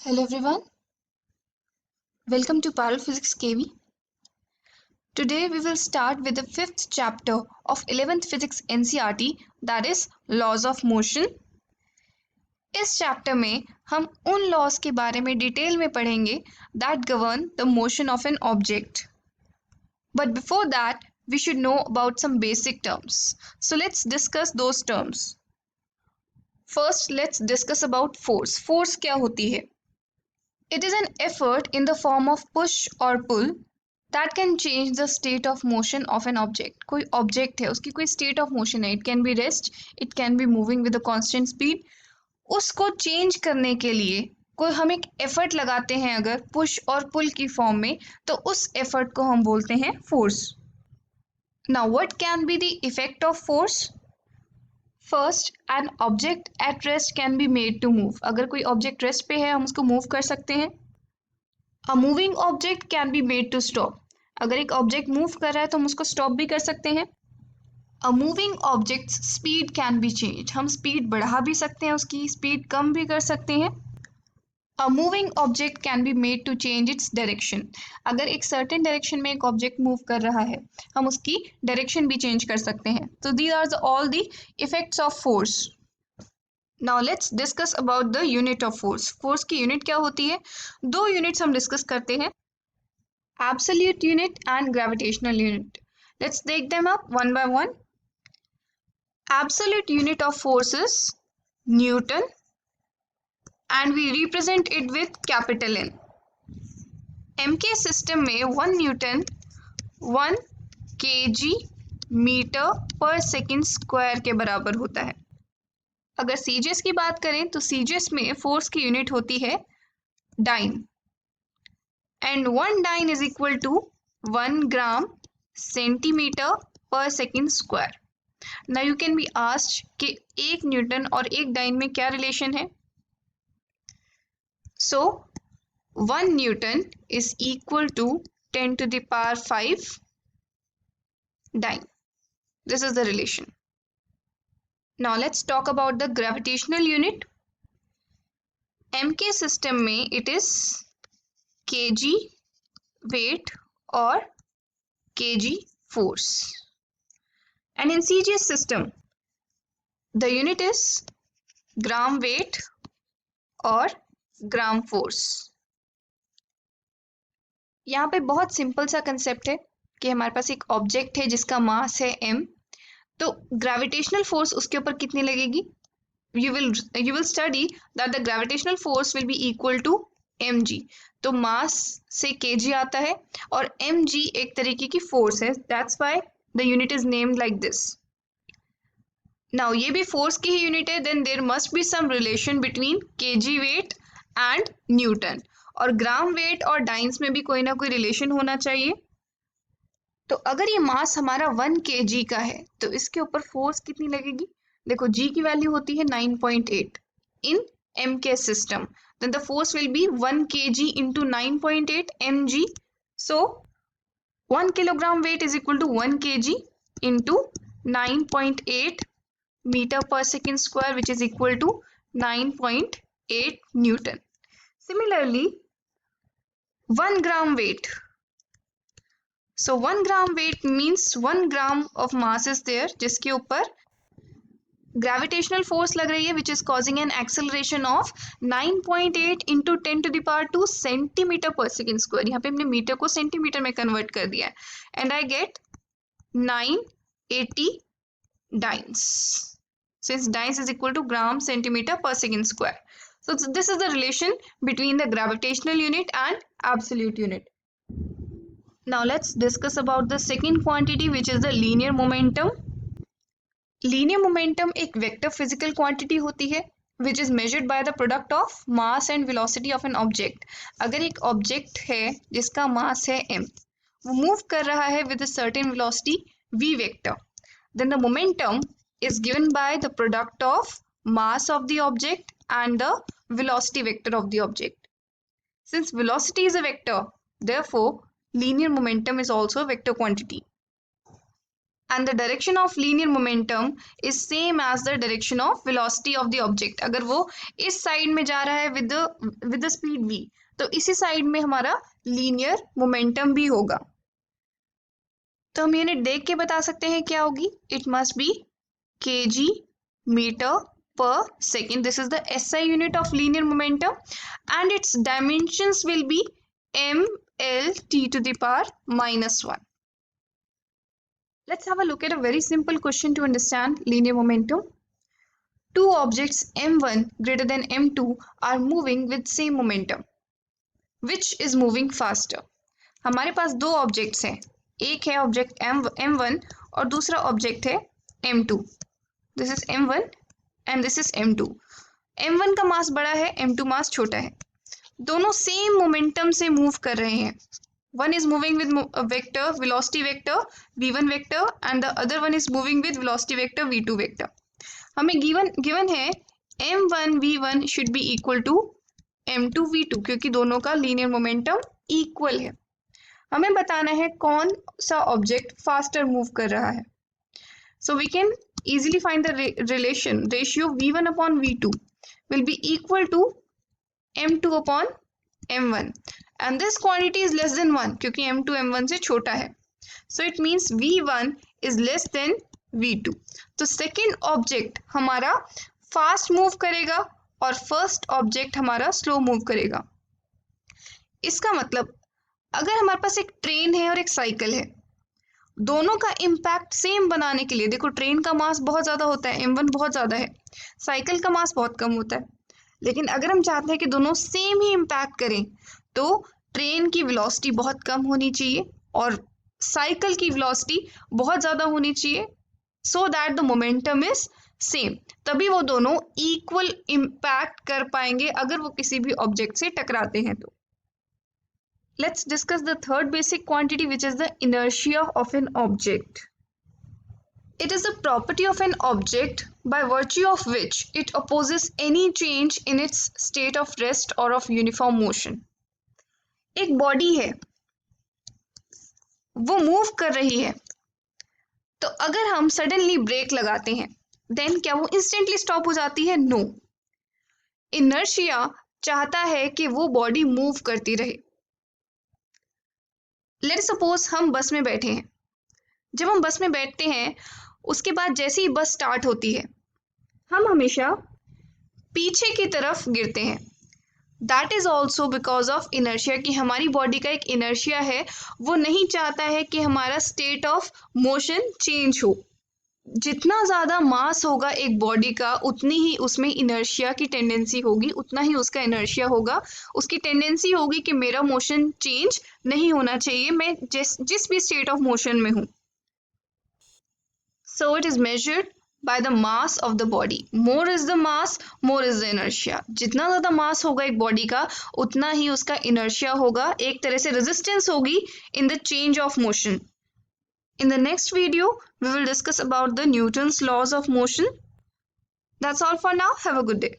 Hello everyone, welcome to Physics KV. Today we will start with the fifth chapter of 11th Physics NCERT, that is Laws of Motion. इस chapter में हम उन laws के बारे में detail में पढ़ेंगे that govern the motion of an object. But before that, we should know about some basic terms. So let's discuss those terms. First, let's discuss about force. Force क्या होती है? It is an effort in the form of push or pull that can change the state of motion of an object. कोई object है, उसकी कोई state of motion है. It can be rest, it can be moving with a constant speed. उसको change करने के लिए कोई हम एक effort लगाते हैं अगर push और pull की form में, तो उस effort को हम बोलते हैं force. Now what can be the effect of force? First, an object at rest can be made to move. अगर कोई object rest पे है हम उसको move कर सकते हैं. A moving object can be made to stop. अगर एक ऑब्जेक्ट मूव कर रहा है तो हम उसको स्टॉप भी कर सकते हैं. A moving object's speed can be changed. हम स्पीड बढ़ा भी सकते हैं, उसकी स्पीड कम भी कर सकते हैं. A moving object can be made to change its direction. अगर एक सर्टेन डायरेक्शन में एक ऑब्जेक्ट मूव कर रहा है हम उसकी डायरेक्शन भी चेंज कर सकते हैं. तो these are all the effects of force. Now let's discuss about the unit of force. Force की यूनिट क्या होती है? दो यूनिट्स हम डिस्कस करते हैं, absolute unit and gravitational unit. Let's take them up one by one. Absolute unit of force is Newton and we represent it with capital N. MK system में 1 Newton 1 kg metre पर second square के बराबर होता है. अगर CGS की बात करें तो सीजीएस में फोर्स की यूनिट होती है dine and 1 dyne is equal to 1 gram centimeter per second square. Now you can be asked कि 1 न्यूटन और 1 डाइन में क्या रिलेशन है? So 1 Newton is equal to 10 to the power 5 dyne. This is the relation. Now let's talk about the gravitational unit. MK system में it is kg weight or kg force, and in CGS system the unit is gram weight or gram force. यहाँ पे बहुत simple सा concept है कि हमारे पास एक object है जिसका मास है m, तो ग्रेविटेशनल फोर्स उसके ऊपर कितनी लगेगी? you will study that the gravitational force will be equal to mg. तो मास से kg आता है और mg एक तरीके की फोर्स है, that's why the unit is named like this. Now ये भी फोर्स की ही यूनिट है, then there must be some relation between kg weight and Newton, और ग्राम वेट और डाइन्स में भी कोई ना कोई रिलेशन होना चाहिए. तो अगर ये मास हमारा 1 kg का है तो इसके ऊपर फोर्स कितनी लगेगी? देखो g की वैल्यू होती है 9.8 इन MK system, then the force will be 1 kg into 9.8 mg. So 1 kilogram weight is equal to 1 kg into 9.8 meter per second square, which is equal to 9.8 Newton. Similarly, 1 gram weight. So 1 gram weight means 1 gram of mass is there जिसके ऊपर gravitational force लग रही है, which is causing an acceleration of 9.8 into 10 to the power 2 centimetre पर second square. यहाँ पे हमने metre को सेंटीमीटर में कन्वर्ट कर दिया है, and I get 980 dynes, since dynes is equal to gram centimeter per second square. So this is the relation between the gravitational unit and absolute unit. Now let's discuss about the second quantity, which is the linear momentum. Linear momentum एक vector physical quantity होती है which is measured by the product of mass and velocity of an object. अगर एक object है जिसका मास है m, वो move कर रहा है with a certain velocity v vector, then the momentum is given by the product of mass of the object and the velocity vector of the object. Since velocity is a vector, therefore linear momentum is also a vector quantity. and the direction of linear momentum is same as the direction of velocity of the object. अगर वो इस side में जा रहा है with the speed v, तो इसी side में हमारा linear momentum भी होगा. तो हम यूनिट देख के बता सकते हैं क्या होगी. It must be kg meter per second. This is the SI unit of linear momentum and its dimensions will be ml t to the power minus 1. Let's have a look at a very simple question to understand linear momentum. Two objects m1 greater than m2 are moving with same momentum. Which is moving faster? हमारे पास दो objects हैं. एक है object m1 और दूसरा object है m2. This is m1 and this is m2. m1 का मास बड़ा है, m2 मास छोटा है. दोनों सेम मोमेंटम से मूव कर रहे हैं. One is moving with a vector, velocity vector, v1 vector, and the other one is moving with velocity vector, v2 vector. हमें given है m1 v1 should be equal to m2 v2 क्योंकि दोनों का linear momentum equal है. हमें बताना है कौन सा ऑब्जेक्ट फास्टर मूव कर रहा है. So we can easily find the ratio v1 upon v2 will be equal to m2 upon m1. And this quantity is less than 1 क्योंकि m2 m1 से छोटा है. So it means v1 is less than v2. तो second object हमारा fast move करेगा और first object हमारा slow move करेगा. इसका मतलब अगर हमारे पास एक ट्रेन है और एक साइकिल है, दोनों का इम्पैक्ट सेम बनाने के लिए, देखो ट्रेन का मास बहुत ज़्यादा होता है, m1 बहुत ज़्यादा है, साइकिल का मास बहुत कम होता है. लेकिन अगर हम चाहते हैं कि दोनों सेम ही इम्पैक्ट करें तो ट्रेन की वेलोसिटी बहुत कम होनी चाहिए और साइकिल की वेलोसिटी बहुत ज़्यादा होनी चाहिए, so that the momentum is same. तभी वो दोनों इक्वल इम्पैक्ट कर पाएंगे अगर वो किसी भी ऑब्जेक्ट से टकराते हैं तो. Let's discuss the third basic quantity which is the inertia of an object. It is a property of an object by virtue of which it opposes any change in its state of rest or of uniform motion. एक body है, वो move कर रही है, तो अगर हम suddenly break लगाते हैं देन क्या वो इंस्टेंटली स्टॉप हो जाती है? नो. इनर्शिया चाहता है कि वो बॉडी मूव करती रहे. लेट्स सपोज हम बस में बैठे हैं. जब हम बस में बैठते हैं उसके बाद जैसे ही बस स्टार्ट होती है हम हमेशा पीछे की तरफ गिरते हैं. That is also because of inertia, कि हमारी बॉडी का एक इनर्शिया है, वो नहीं चाहता है कि हमारा स्टेट ऑफ मोशन चेंज हो. जितना ज़्यादा मास होगा एक बॉडी का उतनी ही उसमें इनर्शिया की टेंडेंसी होगी, उतना ही उसका इनर्शिया होगा. उसकी टेंडेंसी होगी कि मेरा मोशन चेंज नहीं होना चाहिए, मैं जिस भी स्टेट ऑफ मोशन में हूँ. So it is measured by the mass of the body. More is the mass, more is the inertia. जितना ज़्यादा मास होगा एक बॉडी का उतना ही उसका इनर्शिया होगा, एक तरह से रेजिस्टेंस होगी in the change of motion. In the next video, we will discuss about the Newton's laws of motion. That's all for now. Have a good day.